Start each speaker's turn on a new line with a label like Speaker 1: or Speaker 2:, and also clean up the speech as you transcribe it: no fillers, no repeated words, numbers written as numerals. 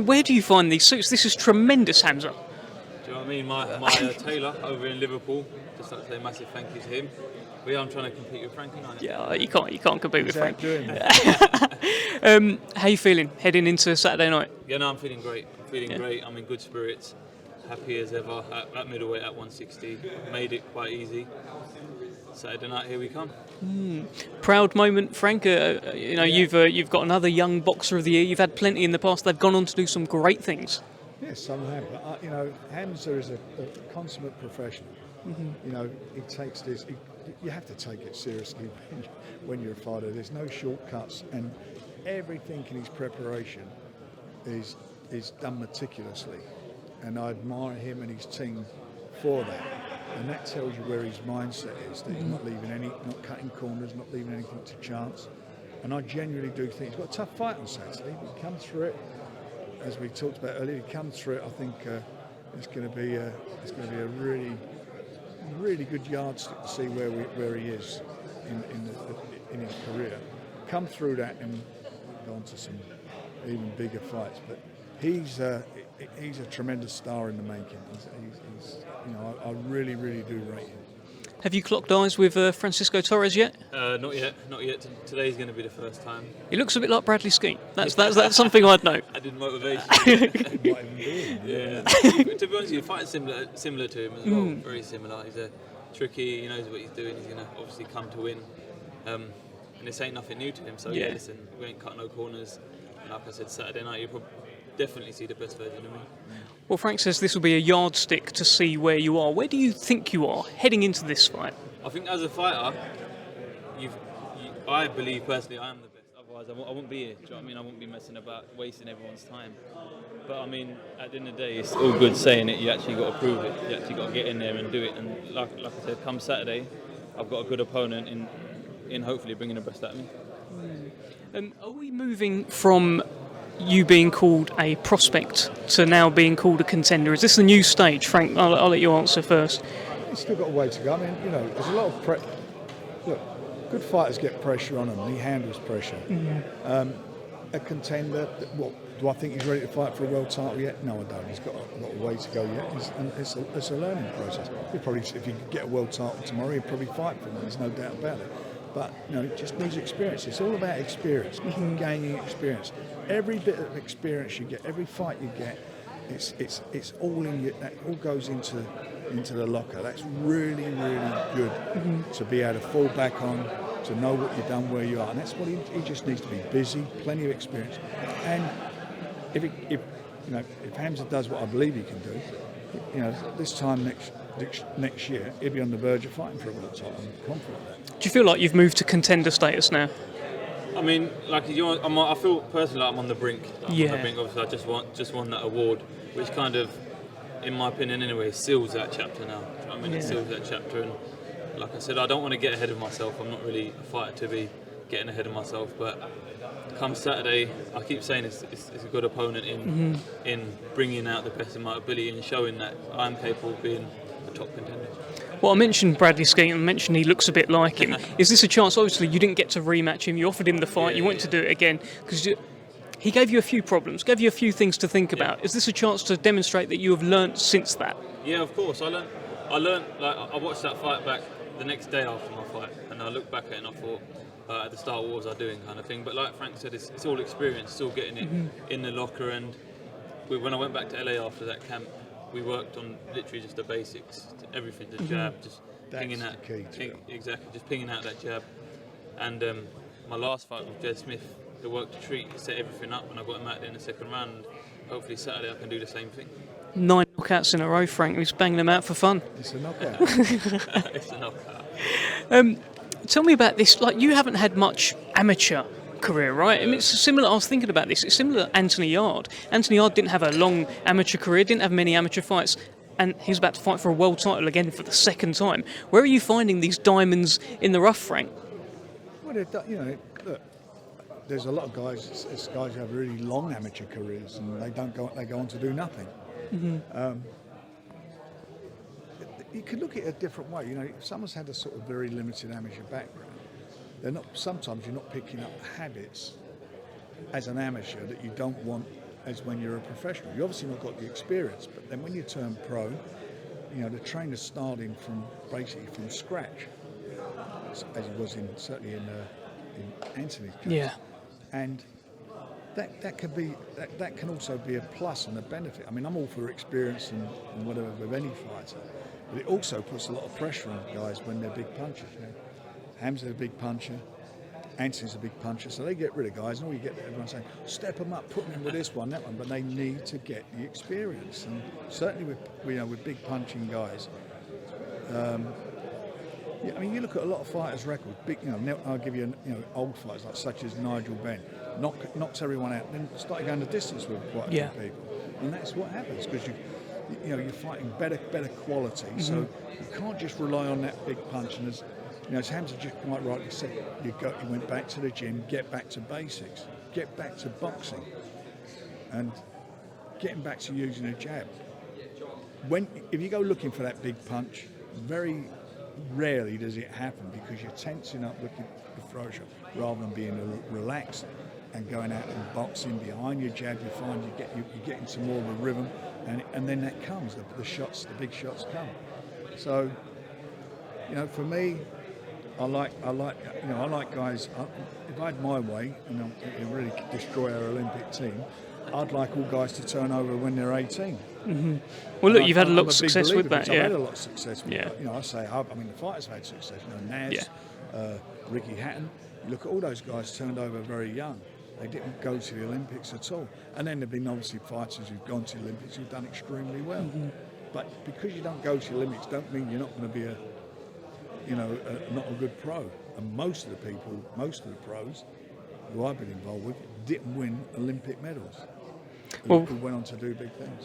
Speaker 1: Where do you find these suits? This is tremendous, Hamzah.
Speaker 2: Do you know what I mean? My tailor over in Liverpool, just like to say a massive thank you to him. But yeah, I'm trying to compete with Frankie.
Speaker 1: Yeah, you can't compete with Frank.
Speaker 3: Doing
Speaker 1: How you feeling heading into Saturday night?
Speaker 2: Yeah, no, I'm feeling great. Great. I'm in good spirits. Happy as ever at middleweight at 160. Made it quite easy. Saturday night, here we come.
Speaker 1: Proud moment, Frank. You've got another young boxer of the year. You've had plenty in the past. They've gone on to do some great things.
Speaker 3: Yes, some have. But Hamzah is a consummate professional. He takes this. You have to take it seriously when you're a fighter. There's no shortcuts, and everything in his preparation is done meticulously. And I admire him and his team for that. And that tells you where his mindset is, that he's not cutting corners, not leaving anything to chance. And I genuinely do think he's got a tough fight on Saturday. He come through it, as we talked about earlier. He come through it. I think it's going to be a really good yardstick to see where he is in his career. Come through that and go on to some even bigger fights. But he's a tremendous star in the making. I really do rate him.
Speaker 1: Have you clocked eyes with Francisco Torres yet?
Speaker 2: Not yet. Today's going to be the first time.
Speaker 1: He looks a bit like Bradley Skeet. That's something I'd know.
Speaker 2: I did motivation. Yeah. To be honest with you, fighting similar to him as well. Very similar. He's tricky. He knows what he's doing. He's going to obviously come to win. And this ain't nothing new to him. So yeah, listen, we ain't cut no corners. And like I said, Saturday night you'll definitely see the best version of me.
Speaker 1: Well, Frank says this will be a yardstick to see where you are. Where do you think you are heading into this fight?
Speaker 2: I think as a fighter, I believe personally I am the best. Otherwise, I wouldn't be here. Do you know what I mean? I wouldn't be messing about, wasting everyone's time. But I mean, at the end of the day, it's all good saying it. You actually got to prove it. You actually got to get in there and do it. And like I said, come Saturday, I've got a good opponent in hopefully bringing the best out of me.
Speaker 1: Are we moving from you being called a prospect to now being called a contender? Is this the new stage, Frank? I'll let you answer first.
Speaker 3: He's still got a way to go. I mean, there's a lot of look, good fighters get pressure on him, and he handles pressure. A contender, do I think he's ready to fight for a world title yet? No, I don't. He's got a lot of way to go yet. It's a learning process. If you could get a world title tomorrow, he'd probably fight for him. There's no doubt about it. But it just needs experience. It's all about experience, gaining experience. Every bit of experience you get, every fight you get, it's all in you. That all goes into the locker. That's really good to be able to fall back on, to know what you've done, where you are, and that's what he just needs to be busy, plenty of experience. And if Hamzah does what I believe he can do, this time next year he'll be on the verge of fighting for a world title. I'm confident of that.
Speaker 1: Do you feel like you've moved to contender status now?
Speaker 2: I mean, I feel personally like I'm on the brink. Obviously, I just won that award, which kind of, in my opinion anyway, seals that chapter now. It seals that chapter. And like I said, I don't want to get ahead of myself. I'm not really a fighter to be getting ahead of myself. But come Saturday, I keep saying it's a good opponent in bringing out the best in my ability and showing that I'm capable of being a top contender.
Speaker 1: Well, I mentioned Bradley Skeet and mentioned he looks a bit like him. Is this a chance? Obviously, you didn't get to rematch him. You offered him the fight. You went to do it again because he gave you a few problems, gave you a few things to think about. Is this a chance to demonstrate that you have learnt since that? Yeah,
Speaker 2: of course. I learned. Like I watched that fight back the next day after my fight, and I looked back at it and I thought, at the start, what was I doing, kind of thing. But like Frank said, it's all experience. It's all getting it in the locker. And when I went back to LA after that camp, we worked on literally just the basics, everything, the jab, just pinging out, just pinging out that jab. And my last fight with Jed Smith, the work to treat, set everything up, and I got him out there in the second round. Hopefully Saturday I can do the same thing.
Speaker 1: 9 knockouts in a row, Frank. He's banging them out for fun.
Speaker 3: It's a knockout.
Speaker 2: It's a knockout.
Speaker 1: Tell me about this. Like, you haven't had much amateur career, right? I mean, it's similar. I was thinking about this. It's similar to Anthony Yard. Anthony Yard didn't have a long amateur career, didn't have many amateur fights, and he's about to fight for a world title again for the second time. Where are you finding these diamonds in the rough, Frank?
Speaker 3: Well, look, there's a lot of guys. It's guys who have really long amateur careers, and they go on to do nothing. You could look at it a different way. If someone's had a sort of very limited amateur background, sometimes you're not picking up habits as an amateur that you don't want as when you're a professional. You obviously not got the experience, but then when you turn pro, you know, the trainer's starting from basically from scratch, as he was certainly in Anthony's case.
Speaker 1: Yeah.
Speaker 3: And that can also be a plus and a benefit. I mean, I'm all for experience and whatever with any fighter, but it also puts a lot of pressure on guys when they're big punchers. You know? Hamza's a big puncher, Anthony's a big puncher, so they get rid of guys, and all you get everyone saying, step them up, put them in with this one, that one, but they need to get the experience. And certainly with big punching guys, yeah, I mean, you look at a lot of fighters' records. Big, I'll give you, old fighters like such as Nigel Benn, knocks everyone out, then started going the distance with quite a few people, and that's what happens because you're fighting better quality. Mm-hmm. So you can't just rely on that big punch. And as Hamzah just quite rightly said, you went back to the gym, get back to basics, get back to boxing, and getting back to using a jab. If you go looking for that big punch, very rarely does it happen because you're tensing up looking at the throw shot rather than being relaxed and going out and boxing behind your jab. You find you get into more of a rhythm, and then that comes, the big shots come. So, for me, I like guys. If I had my way, and it really destroy our Olympic team, I'd like all guys to turn over when they're 18.
Speaker 1: Mm-hmm. Well, look, you've had a lot of success with that.
Speaker 3: I've had a lot of success with
Speaker 1: that.
Speaker 3: I say, the fighters have had success. Naz, Ricky Hatton. You look at all those guys turned over very young. They didn't go to the Olympics at all. And then there've been obviously fighters who've gone to the Olympics who've done extremely well. Mm-hmm. But because you don't go to the Olympics, don't mean you're not going to be not a good pro. And most of the pros who I've been involved with didn't win Olympic medals. Who went on to do big things.